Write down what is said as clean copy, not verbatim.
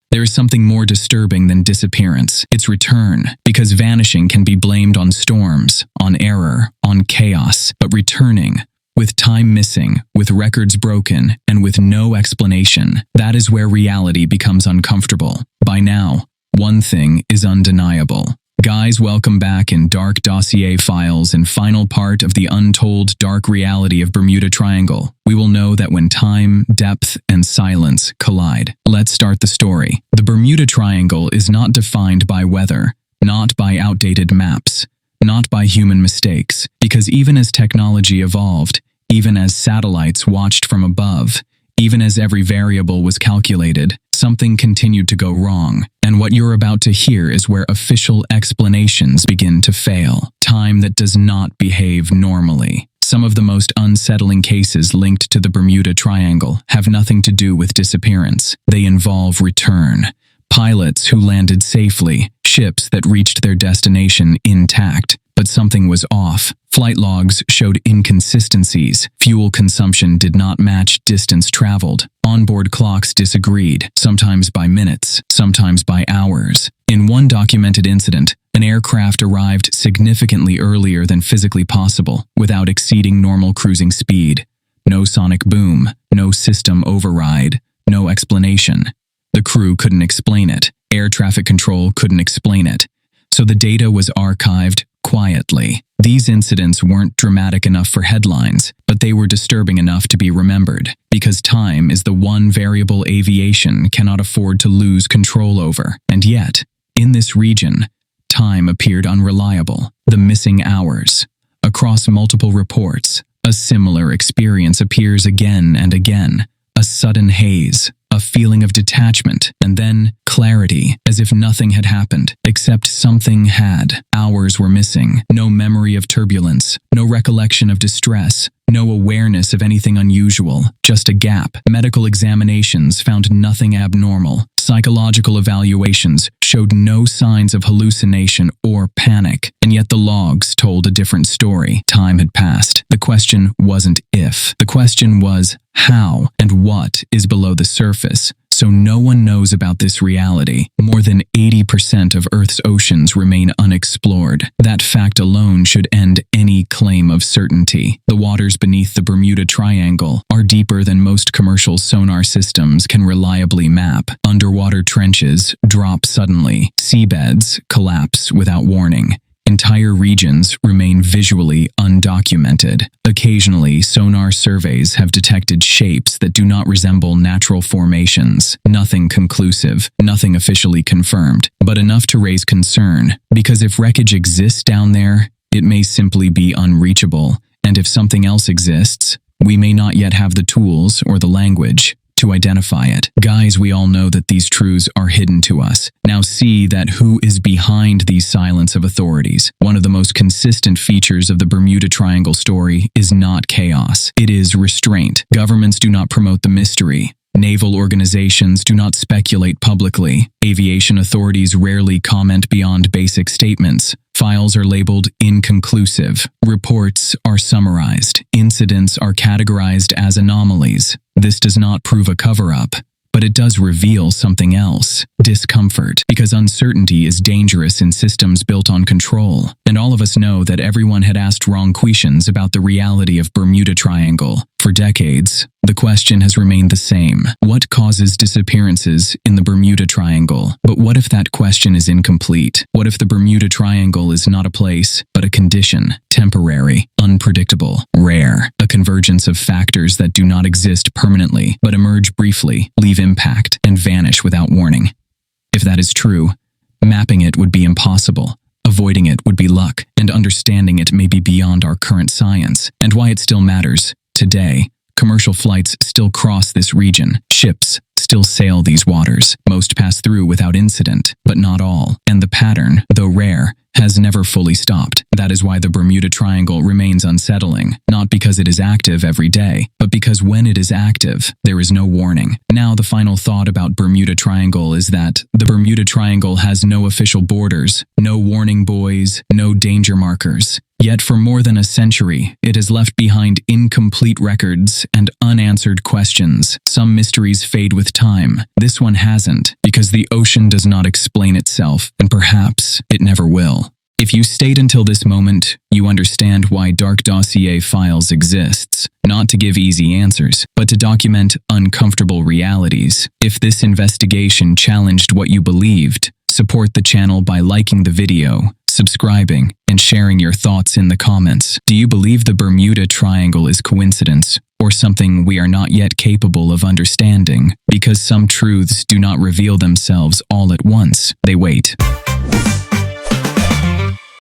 There is something more disturbing than disappearance. It's return, because vanishing can be blamed on storms, on error, on chaos, but returning, with time missing, with records broken, and with no explanation, that is where reality becomes uncomfortable. By now, one thing is undeniable. Guys, welcome back in Dark Dossier Files and final part of the untold dark reality of Bermuda Triangle. We will know that when time, depth, and silence collide. Let's start the story. The Bermuda Triangle is not defined by weather, not by outdated maps, not by human mistakes, because even as technology evolved, even as satellites watched from above, even as every variable was calculated, something continued to go wrong. And what you're about to hear is where official explanations begin to fail. Time that does not behave normally. Some of the most unsettling cases linked to the Bermuda Triangle have nothing to do with disappearance. They involve return. Pilots who landed safely, ships that reached their destination intact, but something was off. Flight logs showed inconsistencies. Fuel consumption did not match distance traveled. Onboard clocks disagreed, sometimes by minutes, sometimes by hours. In one documented incident, an aircraft arrived significantly earlier than physically possible, without exceeding normal cruising speed. No sonic boom, no system override, no explanation. The crew couldn't explain it. Air traffic control couldn't explain it. So the data was archived quietly. These incidents weren't dramatic enough for headlines, but they were disturbing enough to be remembered, because time is the one variable aviation cannot afford to lose control over. And yet, in this region, time appeared unreliable. The missing hours. Across multiple reports, a similar experience appears again and again. A sudden haze, a feeling of detachment, and then clarity, as if nothing had happened, except something had. Hours were missing, no memory of turbulence, no recollection of distress, no awareness of anything unusual, just a gap. Medical examinations found nothing abnormal. Psychological evaluations showed no signs of hallucination or panic, and yet the logs told a different story. Time had passed. The question wasn't if. The question was how and what is below the surface. So no one knows about this reality. More than 80% of Earth's oceans remain unexplored. That fact alone should end any claim of certainty. The waters beneath the Bermuda Triangle are deeper than most commercial sonar systems can reliably map. Underwater trenches drop suddenly. Seabeds collapse without warning. Entire regions remain visually undocumented. Occasionally, sonar surveys have detected shapes that do not resemble natural formations. Nothing conclusive, nothing officially confirmed, but enough to raise concern, because if wreckage exists down there, it may simply be unreachable, and if something else exists, we may not yet have the tools or the language to identify it. Guys, we all know that these truths are hidden to us. Now see that who is behind these silence of authorities. One of the most consistent features of the Bermuda Triangle story is not chaos. It is restraint. Governments do not promote the mystery. Naval organizations do not speculate publicly. Aviation authorities rarely comment beyond basic statements. Files are labeled inconclusive. Reports are summarized. Incidents are categorized as anomalies. This does not prove a cover-up, but it does reveal something else. Discomfort, because uncertainty is dangerous in systems built on control. And all of us know that everyone had asked wrong questions about the reality of Bermuda Triangle. For decades, the question has remained the same. What causes disappearances in the Bermuda Triangle? But what if that question is incomplete? What if the Bermuda Triangle is not a place, but a condition? Temporary, unpredictable, rare. A convergence of factors that do not exist permanently, but emerge briefly, leave impact, and vanish without warning. If that is true, mapping it would be impossible. Avoiding it would be luck, and understanding it may be beyond our current science. And why it still matters. Today, commercial flights still cross this region. Ships still sail these waters. Most pass through without incident, but but not all, and the pattern, though rare, has never fully stopped. That is why the Bermuda Triangle remains unsettling, not because it is active every day, but because when it is active, there is no warning. Now, the final thought about Bermuda Triangle is that the Bermuda Triangle has no official borders, no warning buoys, no danger markers. Yet for more than a century, it has left behind incomplete records and unanswered questions. Some mysteries fade with time. This one hasn't, because the ocean does not explain itself, and perhaps it never will. If you stayed until this moment, you understand why Dark Dossier Files exists. Not to give easy answers, but to document uncomfortable realities. If this investigation challenged what you believed, support the channel by liking the video, subscribing, and sharing your thoughts in the comments. Do you believe the Bermuda Triangle is coincidence, or something we are not yet capable of understanding? Because some truths do not reveal themselves all at once. They wait.